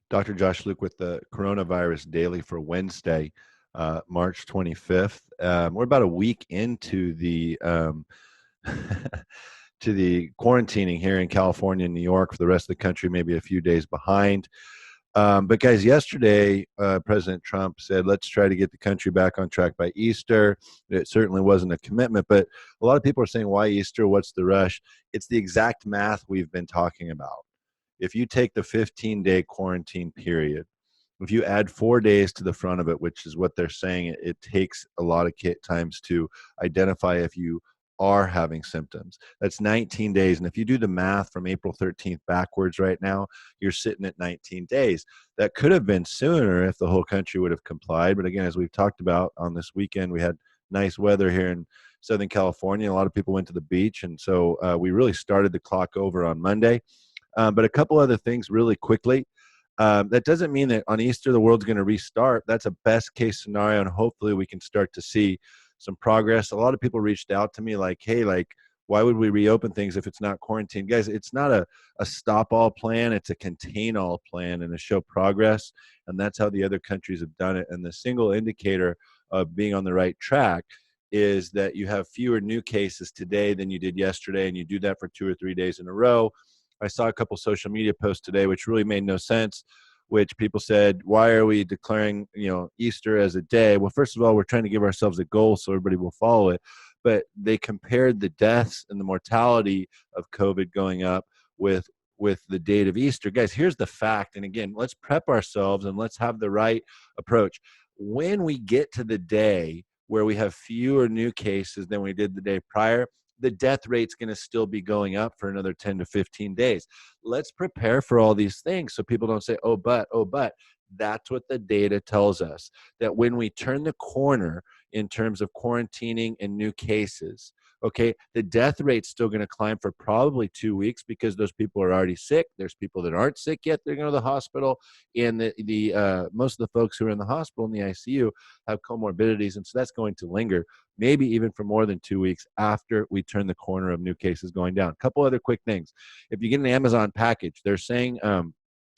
Dr. Josh Luke with the Coronavirus Daily for Wednesday, March 25th. We're about a week into the to the quarantining here in California and New York. For the rest of the country, maybe a few days behind. But guys, yesterday President Trump said, "Let's try to get the country back on track by Easter." It certainly wasn't a commitment, but a lot of people are saying, "Why Easter? What's the rush?" It's the exact math we've been talking about. If you take the 15-day quarantine period, if you add 4 days to the front of it, which is what they're saying, it takes a lot of times to identify if you are having symptoms. That's 19 days. And if you do the math from April 13th backwards right now, you're sitting at 19 days. That could have been sooner if the whole country would have complied. But again, as we've talked about on this weekend, we had nice weather here in Southern California. A lot of people went to the beach. And so we really started the clock over on Monday. But a couple other things really quickly. That doesn't mean that on Easter the world's going to restart. That's a best case scenario, and hopefully we can start to see some progress. A lot of people reached out to me like, "Hey, like, why would we reopen things if it's not quarantine?" Guys, it's not a stop all plan. It's a contain all plan and a show progress. And that's how the other countries have done it. And the single indicator of being on the right track is that you have fewer new cases today than you did yesterday, and you do that for 2 or 3 days in a row. I saw a couple social media posts today, which really made no sense, which people said, "Why are we declaring, Easter as a day?" Well, first of all, we're trying to give ourselves a goal so everybody will follow it. But they compared the deaths and the mortality of COVID going up with the date of Easter. Guys, here's the fact. And again, let's prep ourselves and let's have the right approach. When we get to the day where we have fewer new cases than we did the day prior, the death rate's going to still be going up for another 10 to 15 days. Let's prepare for all these things so people don't say, oh, but. That's what the data tells us, that when we turn the corner in terms of quarantining and new cases, okay, the death rate's still going to climb for probably 2 weeks because those people are already sick. There's people that aren't sick yet. They're going to the hospital. And the most of the folks who are in the hospital in the ICU have comorbidities. And so that's going to linger maybe even for more than 2 weeks after we turn the corner of new cases going down. A couple other quick things. If you get an Amazon package, they're saying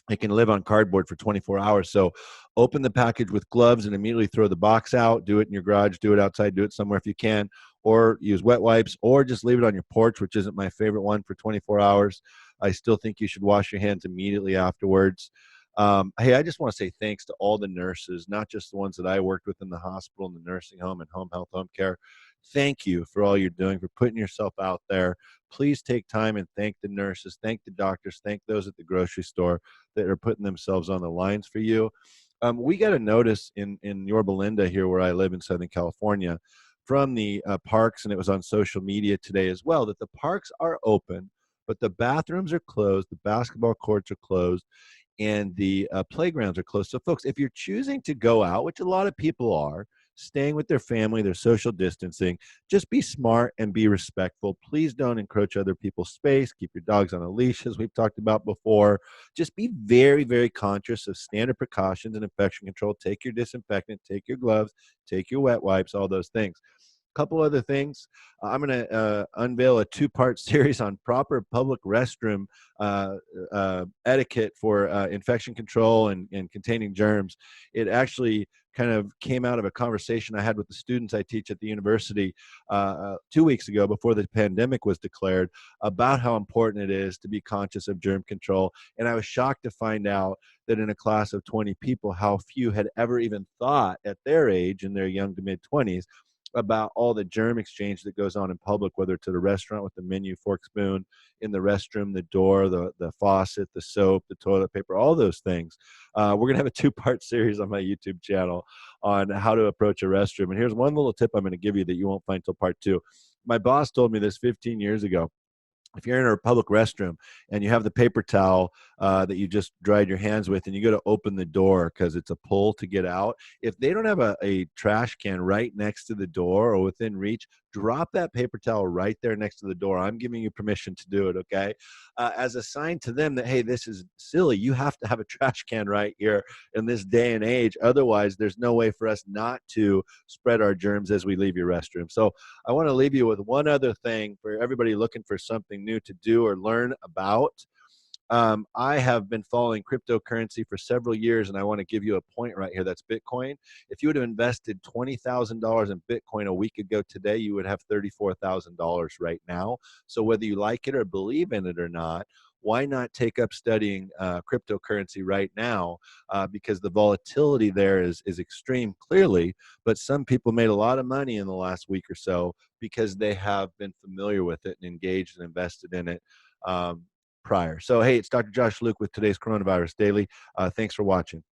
it can live on cardboard for 24 hours. So open the package with gloves and immediately throw the box out. Do it in your garage, do it outside, do it somewhere if you can, or use wet wipes, or just leave it on your porch, which isn't my favorite one, for 24 hours. I still think you should wash your hands immediately afterwards. Hey, I just want to say thanks to all the nurses, not just the ones that I worked with in the hospital and the nursing home and home health, home care. Thank you for all you're doing, for putting yourself out there. Please take time and thank the nurses, thank the doctors, thank those at the grocery store that are putting themselves on the lines for you. We got a notice in Yorba Linda here where I live in Southern California from the parks, and it was on social media today as well, that the parks are open, but the bathrooms are closed, the basketball courts are closed, and the playgrounds are closed. So, folks, if you're choosing to go out, which a lot of people are, staying with their family, they're social distancing, just be smart and be respectful. Please don't encroach other people's space. Keep your dogs on a leash, as we've talked about before. Just be very, very conscious of standard precautions and infection control. Take your disinfectant, take your gloves, take your wet wipes, all those things. Couple other things. I'm going to unveil a two-part series on proper public restroom etiquette for infection control and containing germs. It actually kind of came out of a conversation I had with the students I teach at the university 2 weeks ago before the pandemic was declared, about how important it is to be conscious of germ control. And I was shocked to find out that in a class of 20 people, how few had ever even thought at their age, in their young to mid-20s, about all the germ exchange that goes on in public, whether it's at a restaurant with the menu, fork, spoon, in the restroom, the door, the faucet, the soap, the toilet paper, all those things. We're going to have a two-part series on my YouTube channel on how to approach a restroom. And here's one little tip I'm going to give you that you won't find till part two. My boss told me this 15 years ago. If you're in a public restroom and you have the paper towel that you just dried your hands with, and you go to open the door because it's a pull to get out, if they don't have a trash can right next to the door or within reach, drop that paper towel right there next to the door. I'm giving you permission to do it, okay? As a sign to them that, hey, this is silly. You have to have a trash can right here in this day and age. Otherwise, there's no way for us not to spread our germs as we leave your restroom. So I want to leave you with one other thing for everybody looking for something new to do or learn about. I have been following cryptocurrency for several years, and I want to give you a point right here. That's Bitcoin. If you would have invested $20,000 in Bitcoin a week ago today, you would have $34,000 right now. So whether you like it or believe in it or not, why not take up studying cryptocurrency right now? Because the volatility there is extreme, clearly. But some people made a lot of money in the last week or so because they have been familiar with it and engaged and invested in it prior. So, hey, it's Dr. Josh Luke with today's Coronavirus Daily. Thanks for watching.